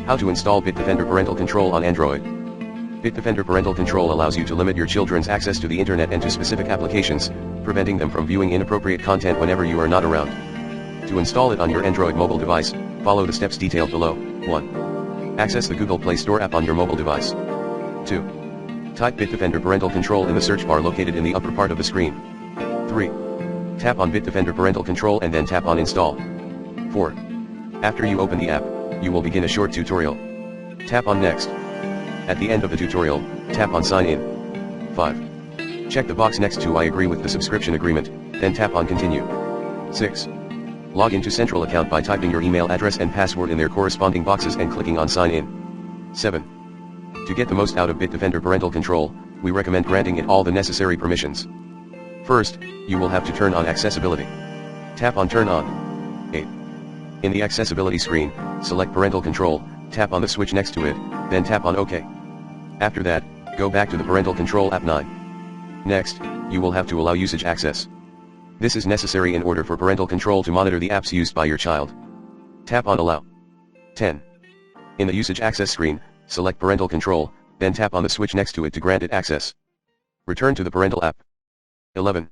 How to install Bitdefender Parental Control on Android. Bitdefender Parental Control allows you to limit your children's access to the internet and to specific applications, preventing them from viewing inappropriate content whenever you are not around. To install it on your Android mobile device, follow the steps detailed below. 1. Access the Google Play Store app on your mobile device. 2. Type Bitdefender Parental Control in the search bar located in the upper part of the screen. 3. Tap on Bitdefender Parental Control and then tap on Install. 4. After you open the app, you will begin a short tutorial. Tap on Next. At the end of the tutorial, tap on Sign In. 5. Check the box next to I agree with the subscription agreement, then tap on Continue. 6. Log into Central account by typing your email address and password in their corresponding boxes and clicking on Sign In. 7. To get the most out of Bitdefender Parental Control, we recommend granting it all the necessary permissions. First, you will have to turn on accessibility. Tap on Turn On. 8. In the accessibility screen, select Parental Control, tap on the switch next to it, then tap on OK. After that, go back to the Parental Control app 9. Next, you will have to allow usage access. This is necessary in order for parental control to monitor the apps used by your child. Tap on Allow. 10. In the usage access screen, select Parental Control, then tap on the switch next to it to grant it access. Return to the Parental app. 11.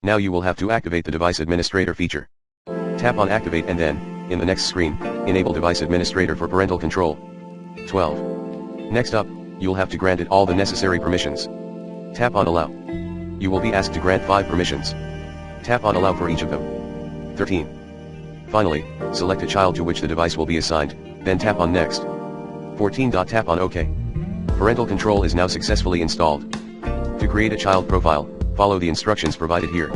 Now you will have to activate the Device Administrator feature. Tap on Activate and then, in the next screen, enable Device Administrator for parental control. 12. Next up, you'll have to grant it all the necessary permissions. Tap on Allow. You will be asked to grant 5 permissions. Tap on Allow for each of them. 13. Finally, select a child to which the device will be assigned, then tap on Next. 14. Tap on OK. Parental control is now successfully installed. To create a child profile, follow the instructions provided here.